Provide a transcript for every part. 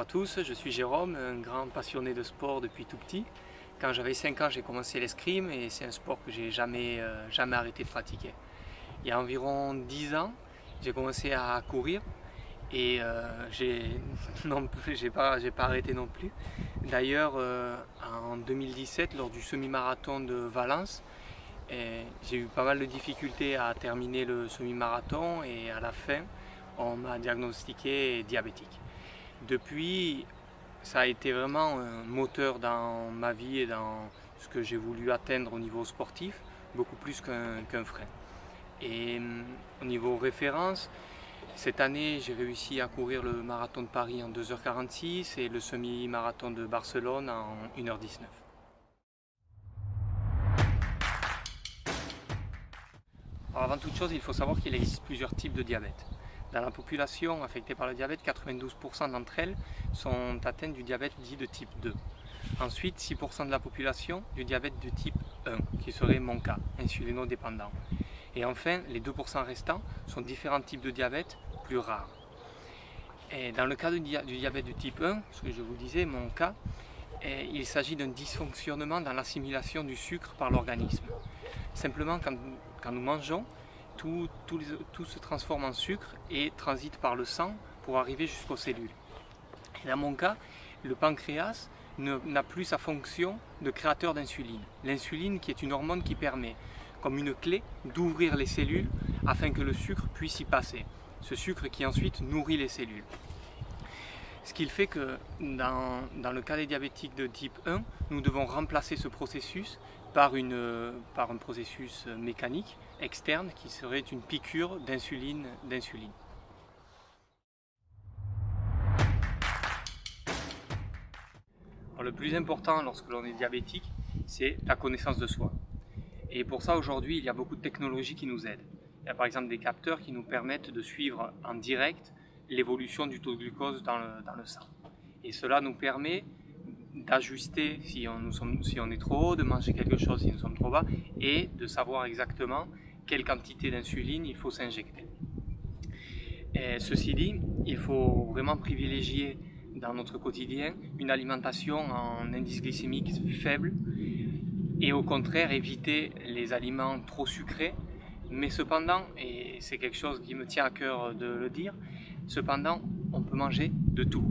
Bonjour à tous, je suis Jérôme, un grand passionné de sport depuis tout petit. Quand j'avais 5 ans, j'ai commencé l'escrime et c'est un sport que j'ai jamais arrêté de pratiquer. Il y a environ 10 ans, j'ai commencé à courir et j'ai pas arrêté non plus. D'ailleurs, en 2017, lors du semi-marathon de Valence, j'ai eu pas mal de difficultés à terminer le semi-marathon et à la fin, on m'a diagnostiqué diabétique. Depuis, ça a été vraiment un moteur dans ma vie et dans ce que j'ai voulu atteindre au niveau sportif, beaucoup plus qu'un frein. Et au niveau référence, cette année j'ai réussi à courir le marathon de Paris en 2h46 et le semi-marathon de Barcelone en 1h19. Alors avant toute chose, il faut savoir qu'il existe plusieurs types de diabète. Dans la population affectée par le diabète, 92% d'entre elles sont atteintes du diabète dit de type 2. Ensuite, 6% de la population du diabète de type 1, qui serait mon cas, insulinodépendant. Et enfin, les 2% restants sont différents types de diabète plus rares. Et dans le cas du diabète de type 1, ce que je vous disais, mon cas, il s'agit d'un dysfonctionnement dans l'assimilation du sucre par l'organisme. Simplement, quand nous mangeons, tout se transforme en sucre et transite par le sang pour arriver jusqu'aux cellules. Et dans mon cas, le pancréas n'a plus sa fonction de créateur d'insuline. L'insuline qui est une hormone qui permet, comme une clé, d'ouvrir les cellules afin que le sucre puisse y passer. Ce sucre qui ensuite nourrit les cellules. Ce qui fait que dans le cas des diabétiques de type 1, nous devons remplacer ce processus par un processus mécanique externe qui serait une piqûre d'insuline. Le plus important lorsque l'on est diabétique, c'est la connaissance de soi. Et pour ça, aujourd'hui, il y a beaucoup de technologies qui nous aident. Il y a par exemple des capteurs qui nous permettent de suivre en direct l'évolution du taux de glucose dans le sang. Et cela nous permet d'ajuster si on est trop haut, de manger quelque chose si nous sommes trop bas et de savoir exactement quelle quantité d'insuline il faut s'injecter. Ceci dit, il faut vraiment privilégier dans notre quotidien une alimentation en indice glycémique faible et au contraire éviter les aliments trop sucrés. Mais cependant, et c'est quelque chose qui me tient à cœur de le dire, cependant on peut manger de tout.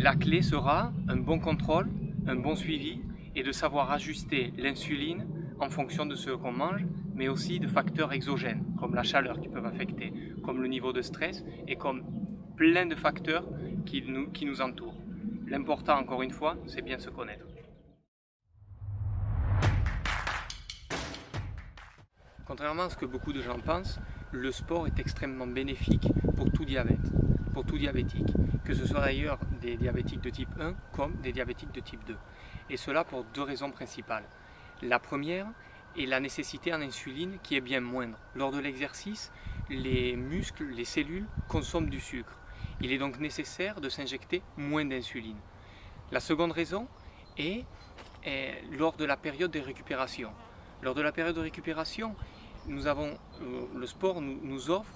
La clé sera un bon contrôle, un bon suivi et de savoir ajuster l'insuline en fonction de ce qu'on mange, mais aussi de facteurs exogènes, comme la chaleur qui peuvent affecter, comme le niveau de stress et comme plein de facteurs qui nous entourent. L'important, encore une fois, c'est bien se connaître. Contrairement à ce que beaucoup de gens pensent, le sport est extrêmement bénéfique pour tout diabétique, que ce soit d'ailleurs des diabétiques de type 1 comme des diabétiques de type 2. Et cela pour deux raisons principales. La première est la nécessité en insuline qui est bien moindre. Lors de l'exercice, les muscles, les cellules consomment du sucre. Il est donc nécessaire de s'injecter moins d'insuline. La seconde raison est lors de la période de récupération. Lors de la période de récupération, le sport nous offre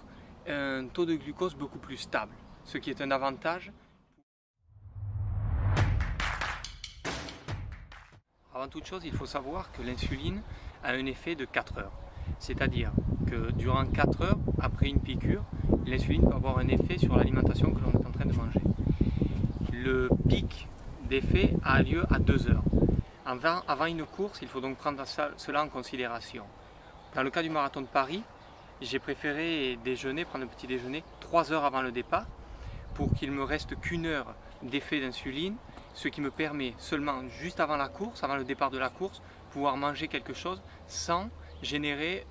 un taux de glucose beaucoup plus stable, ce qui est un avantage. Avant toute chose, il faut savoir que l'insuline a un effet de 4 heures. C'est-à-dire que durant 4 heures, après une piqûre, l'insuline peut avoir un effet sur l'alimentation que l'on est en train de manger. Le pic d'effet a lieu à 2 heures. Avant une course, il faut donc prendre cela en considération. Dans le cas du marathon de Paris, j'ai préféré prendre le petit déjeuner 3 heures avant le départ pour qu'il me reste qu'une heure d'effet d'insuline, ce qui me permet seulement juste avant la course, avant le départ de la course, pouvoir manger quelque chose sans générer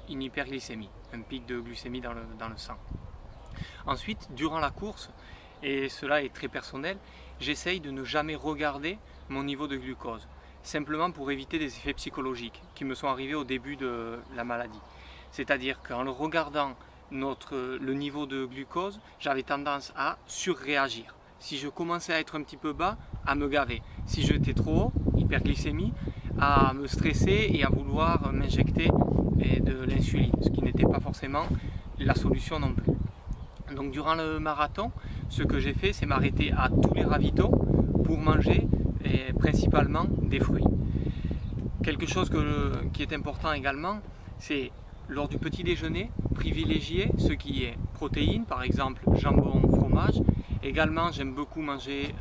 une hyperglycémie, un pic de glucémie dans le sang. Ensuite, durant la course, et cela est très personnel, j'essaye de ne jamais regarder mon niveau de glucose, simplement pour éviter des effets psychologiques qui me sont arrivés au début de la maladie. C'est-à-dire qu'en le regardant le niveau de glucose, j'avais tendance à surréagir. Si je commençais à être un petit peu bas, à me gaver. Si j'étais trop haut, hyperglycémie, à me stresser et à vouloir m'injecter de l'insuline, ce qui n'était pas forcément la solution non plus. Donc durant le marathon, ce que j'ai fait, c'est m'arrêter à tous les ravitaux pour manger et principalement des fruits. Quelque chose qui est important également, c'est lors du petit déjeuner, privilégier ce qui est protéines, par exemple jambon, fromage. Également, j'aime beaucoup manger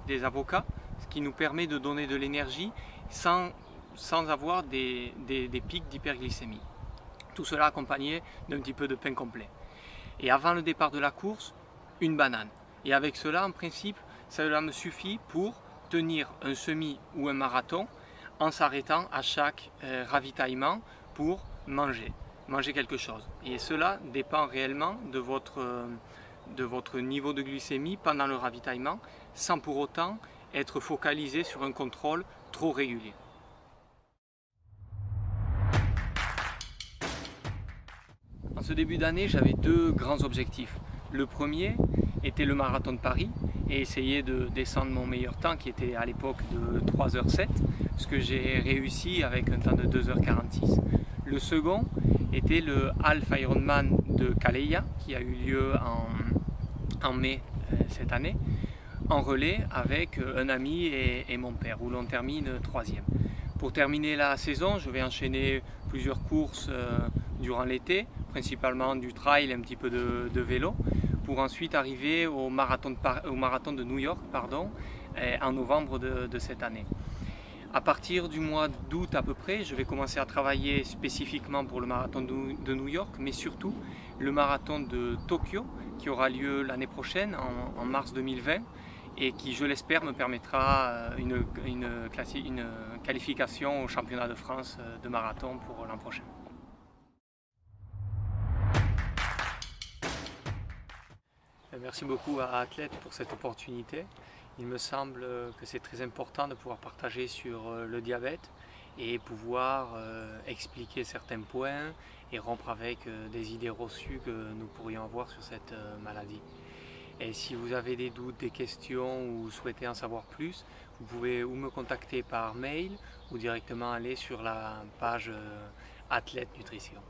des avocats, ce qui nous permet de donner de l'énergie sans avoir des pics d'hyperglycémie. Tout cela accompagné d'un petit peu de pain complet. Et avant le départ de la course, une banane. Et avec cela, en principe, cela me suffit pour tenir un semi ou un marathon en s'arrêtant à chaque ravitaillement pour manger quelque chose. Et cela dépend réellement de votre niveau de glycémie pendant le ravitaillement, sans pour autant être focalisé sur un contrôle trop régulier. En ce début d'année, j'avais deux grands objectifs. Le premier était le marathon de Paris et essayer de descendre mon meilleur temps qui était à l'époque de 3h07, ce que j'ai réussi avec un temps de 2h46. Le second était le Half Ironman de Calais qui a eu lieu en mai cette année, en relais avec un ami et mon père, où l'on termine troisième. Pour terminer la saison, je vais enchaîner plusieurs courses durant l'été, principalement du trail et un petit peu de vélo, pour ensuite arriver au marathon de New York en novembre de cette année. À partir du mois d'août à peu près, je vais commencer à travailler spécifiquement pour le marathon de New York, mais surtout le marathon de Tokyo qui aura lieu l'année prochaine, en mars 2020, et qui, je l'espère, me permettra une qualification au championnat de France de marathon pour l'an prochain. Merci beaucoup à Athlète pour cette opportunité. Il me semble que c'est très important de pouvoir partager sur le diabète et pouvoir expliquer certains points et rompre avec des idées reçues que nous pourrions avoir sur cette maladie. Et si vous avez des doutes, des questions ou souhaitez en savoir plus, vous pouvez ou me contacter par mail ou directement aller sur la page Athlète Nutrition.